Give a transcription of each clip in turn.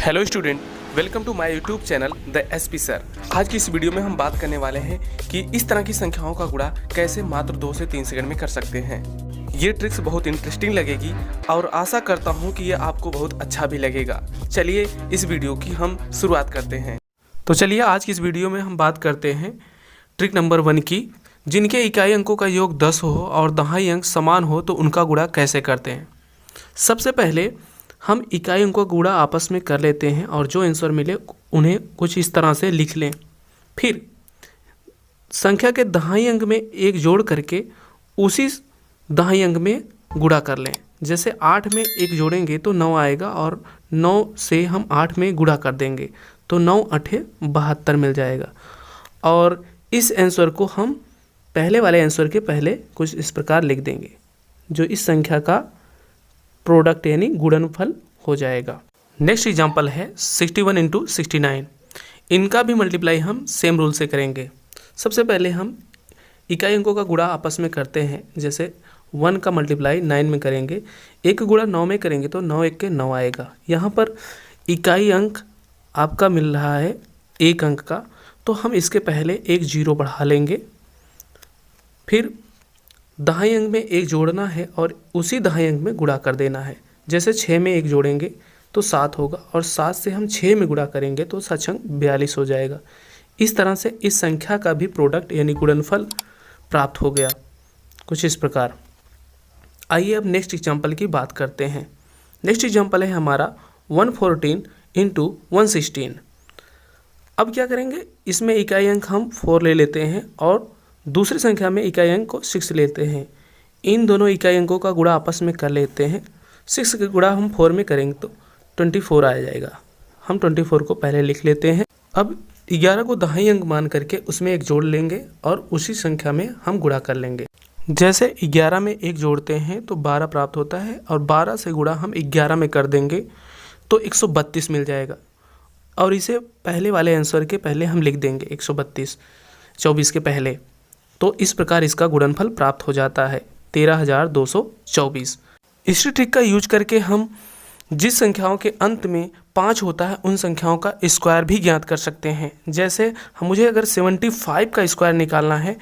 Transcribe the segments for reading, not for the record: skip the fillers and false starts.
Hello student, welcome to my YouTube channel the SP sir. आज की इस video में हम बात करने वाले हैं कि इस तरह की संख्याओं का गुणा कैसे मात्र 2 से 3 सेकंड में कर सकते हैं। ये ट्रिक्स बहुत इंटरेस्टिंग लगेगी और आशा करता हूँ कि ये आपको बहुत अच्छा भी लगेगा। चलिए इस वीडियो की हम शुरुआत करते हैं। तो चलिए आज की इस वीडियो में हम बात करते हैं ट्रिक नंबर 1 की। जिनके इकाई अंकों का योग 10 हो और दहाई अंक समान हो तो उनका गुणा कैसे करते हैं। सबसे पहले हम इकाई अंकों का गुणा आपस में कर लेते हैं और जो आंसर मिले उन्हें कुछ इस तरह से लिख लें। फिर संख्या के दहाई अंक में एक जोड़ करके उसी दहाई अंक में गुणा कर लें। जैसे 8 में एक जोड़ेंगे तो 9 आएगा और 9 से हम 8 में गुणा कर देंगे तो 9 8 72 मिल जाएगा। और इस आंसर को हम पहले वाले आंसर के पहले कुछ इस प्रकार लिख देंगे, जो इस संख्या का प्रोडक्ट यानी गुणनफल हो जाएगा। नेक्स्ट एग्जांपल है 61 इंटू 69। इनका भी मल्टीप्लाई हम सेम रूल से करेंगे। सबसे पहले हम इकाई अंकों का गुणा आपस में करते हैं। जैसे 1 का मल्टीप्लाई 9 में करेंगे, 1 का गुणा 9 में करेंगे तो 9 1 के 9 आएगा। यहाँ पर इकाई अंक आपका मिल रहा है 1 अंक का, तो हम इसके पहले एक 0 बढ़ा लेंगे। फिर दहाई अंक में एक जोड़ना है और उसी दहाई अंक में गुणा कर देना है। जैसे 6 में एक जोड़ेंगे तो 7 होगा और 7 से हम 6 में गुणा करेंगे तो सच अंक 42 हो जाएगा। इस तरह से इस संख्या का भी प्रोडक्ट यानी गुणनफल प्राप्त हो गया कुछ इस प्रकार। आइए अब नेक्स्ट एग्जाम्पल की बात करते हैं। नेक्स्ट एग्जाम्पल है हमारा 114 इंटू 116। अब क्या करेंगे, इसमें इकाई अंक हम 4 ले लेते हैं और दूसरी संख्या में इकाई अंक को 6 लेते हैं। इन दोनों इकाई अंकों का गुणा आपस में कर लेते हैं। 6 का गुणा हम 4 में करेंगे तो 24 आ जाएगा। हम 24 को पहले लिख लेते हैं। अब 11 को दहाई अंक मान करके उसमें एक जोड़ लेंगे और उसी संख्या में हम गुणा कर लेंगे। जैसे 11 में एक जोड़ते हैं तो 12 प्राप्त होता है और 12 से गुणा हम 11 में कर देंगे तो 132 मिल जाएगा। और इसे पहले वाले आंसर के पहले हम लिख देंगे 132 24 के पहले। तो इस प्रकार इसका गुणनफल प्राप्त हो जाता है 13,224। इसी ट्रिक का यूज करके हम जिस संख्याओं के अंत में 5 होता है उन संख्याओं का स्क्वायर भी ज्ञात कर सकते हैं। जैसे मुझे अगर 75 का स्क्वायर निकालना है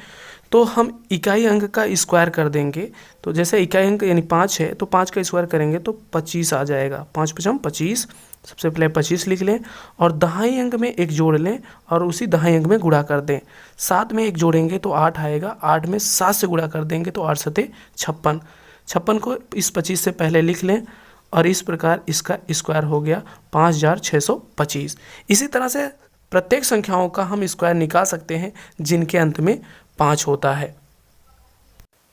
तो हम इकाई अंक का स्क्वायर कर देंगे। तो जैसे इकाई अंक यानी 5 है तो 5 का स्क्वायर करेंगे तो 25 आ जाएगा। 5 5 25, सबसे पहले 25 लिख लें और दहाई अंक में एक जोड़ लें और उसी दहाई अंक में गुणा कर दें। 7 में एक जोड़ेंगे तो 8 आएगा, 8 में 7 से गुणा कर देंगे तो 8 7 56। 56 को इस 25 से पहले लिख लें और इस प्रकार इसका स्क्वायर हो गया 5625। इसी तरह से प्रत्येक संख्याओं का हम स्क्वायर निकाल सकते हैं जिनके अंत में 5 होता है।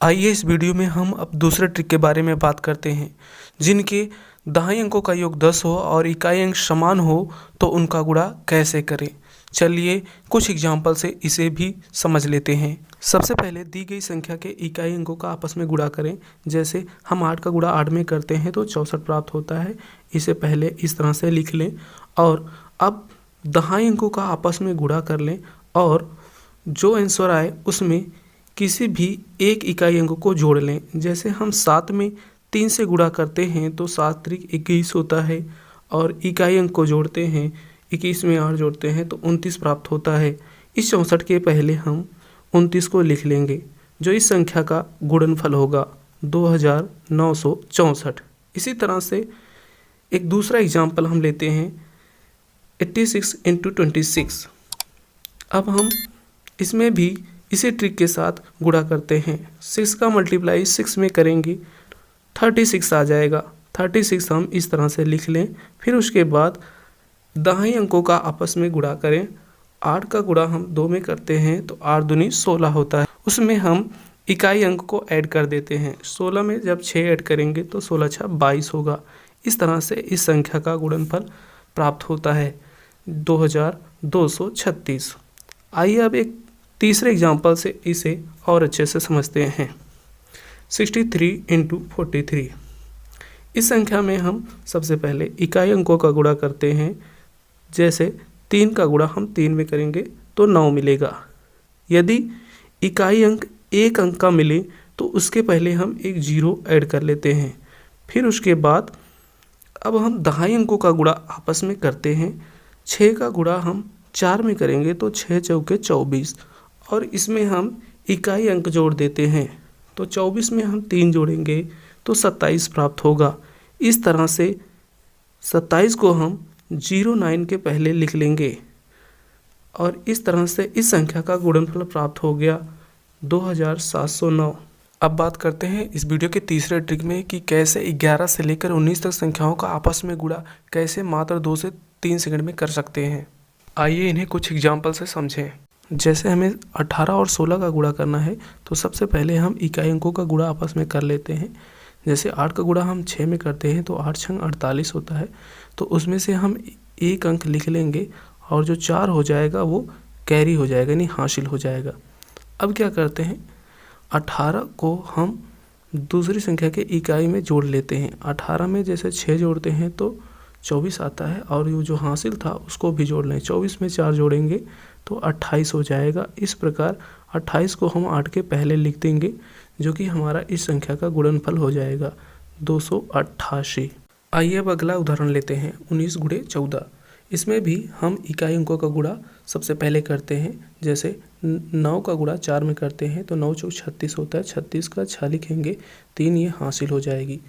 आइए इस वीडियो में हम अब दूसरे ट्रिक के बारे में बात करते हैं। जिनके दहाई अंकों का योग 10 हो और इकाई अंक समान हो तो उनका गुणा कैसे करें। चलिए कुछ एग्जाम्पल से इसे भी समझ लेते हैं। सबसे पहले दी गई संख्या के इकाई अंकों का आपस में गुणा करें। जैसे हम 8 का गुणा 8 में करते हैं तो 64 प्राप्त होता है। इसे पहले इस तरह से लिख लें और अब दहाई अंकों का आपस में गुणा कर लें और जो आंसर आए उसमें किसी भी एक इकाई अंक को जोड़ लें। जैसे हम 7 में 3 से गुणा करते हैं तो 7 त्रिक 21 होता है और इकाई अंक को जोड़ते हैं, 21 में 8 जोड़ते हैं तो 29 प्राप्त होता है। इस 64 के पहले हम 29 को लिख लेंगे, जो इस संख्या का गुणनफल होगा 2964। इसी तरह से एक दूसरा एग्जाम्पल हम लेते हैं 86 इंटू 26। अब हम इसमें भी इसी ट्रिक के साथ गुणा करते हैं। 6 का मल्टीप्लाई 6 में करेंगे 36 आ जाएगा। 36 हम इस तरह से लिख लें। फिर उसके बाद दहाई अंकों का आपस में गुणा करें। 8 का गुणा हम 2 में करते हैं तो 8 दूनी 16 होता है। उसमें हम इकाई अंक को ऐड कर देते हैं। 16 में जब 6 ऐड करेंगे तो 16 6 22 होगा। इस तरह से इस संख्या का गुणनफल प्राप्त होता है 2236। आइए अब एक तीसरे एग्जाम्पल से इसे और अच्छे से समझते हैं। 63 इंटू 43। इस संख्या में हम सबसे पहले इकाई अंकों का गुणा करते हैं। जैसे 3 का गुणा हम 3 में करेंगे तो 9 मिलेगा। यदि इकाई अंक 1 अंक का मिले तो उसके पहले हम एक 0 ऐड कर लेते हैं। फिर उसके बाद अब हम दहाई अंकों का गुणा आपस में करते हैं। 6 का गुणा हम 4 में करेंगे तो 6 चौके 24, और इसमें हम इकाई अंक जोड़ देते हैं। तो 24 में हम 3 जोड़ेंगे तो 27 प्राप्त होगा। इस तरह से 27 को हम 09 के पहले लिख लेंगे और इस तरह से इस संख्या का गुणनफल प्राप्त हो गया 2709। अब बात करते हैं इस वीडियो के तीसरे ट्रिक में कि कैसे 11 से लेकर 19 तक संख्याओं का आपस में गुणा कैसे मात्र 2 से 3 सेकंड में कर सकते हैं। आइए इन्हें कुछ एग्जाम्पल से समझें। जैसे हमें 18 और 16 का गुणा करना है तो सबसे पहले हम इकाई अंकों का गुणा आपस में कर लेते हैं। जैसे 8 का गुणा हम 6 में करते हैं तो 8 छंग 48 होता है, तो उसमें से हम एक अंक लिख लेंगे और जो 4 हो जाएगा वो कैरी हो जाएगा, यानी हासिल हो जाएगा। अब क्या करते हैं, 18 को हम दूसरी संख्या के इकाई में जोड़ लेते हैं। 18 में जैसे 6 जोड़ते हैं तो 24 आता है, और ये जो हासिल था उसको भी जोड़ लें। 24 में 4 जोड़ेंगे तो 28 हो जाएगा। इस प्रकार 28 को हम 8 के पहले लिख देंगे, जो कि हमारा इस संख्या का गुणनफल हो जाएगा 288। आइए अब अगला उदाहरण लेते हैं, 19 गुणे 14। इसमें भी हम इकाई अंकों का गुणा सबसे पहले करते हैं। जैसे 9 का गुणा 4 में करते हैं तो 9 चौक 36 होता है, 36 का 6 लिखेंगे, 3 ये हासिल हो जाएगी।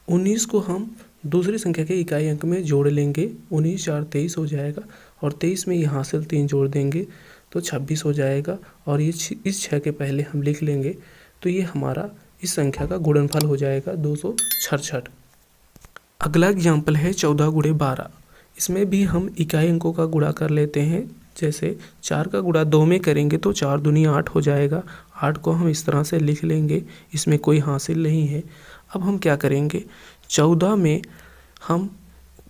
19 को हम दूसरी संख्या के इकाई अंक में जोड़ लेंगे, 19 4 23 हो जाएगा, और 23 में ये हासिल 3 जोड़ देंगे तो 26 हो जाएगा, और ये इस 6 के पहले हम लिख लेंगे तो ये हमारा इस संख्या का गुणनफल हो जाएगा 266। अगला एग्जाम्पल है 14 गुणे 12। इसमें भी हम इकाई अंकों का गुणा कर लेते हैं। जैसे 4 का गुणा 2 में करेंगे तो 4 दूनी 8 हो जाएगा। 8 को हम इस तरह से लिख लेंगे, इसमें कोई हासिल नहीं है। अब हम क्या करेंगे, 14 में हम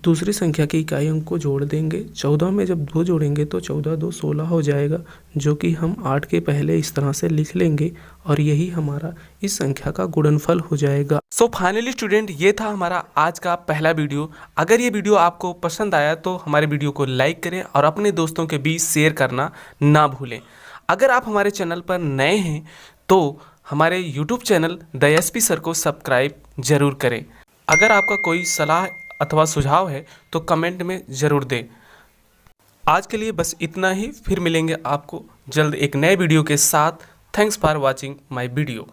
दूसरी संख्या की इकाई अंक को जोड़ देंगे। 14 में जब 2 जोड़ेंगे तो 14 2 16 हो जाएगा, जो कि हम 8 के पहले इस तरह से लिख लेंगे, और यही हमारा इस संख्या का गुणनफल हो जाएगा। सो फाइनली स्टूडेंट, ये था हमारा आज का पहला वीडियो। अगर ये वीडियो आपको पसंद आया तो हमारे वीडियो को लाइक करें और अपने दोस्तों के बीच शेयर करना ना भूलें। अगर आप हमारे चैनल पर नए हैं तो हमारे YouTube channel the SP sir को सब्सक्राइब जरूर करें। अगर आपका कोई सलाह अथवा सुझाव है तो कमेंट में ज़रूर दें। आज के लिए बस इतना ही, फिर मिलेंगे आपको जल्द एक नए वीडियो के साथ। Thanks for watching my video.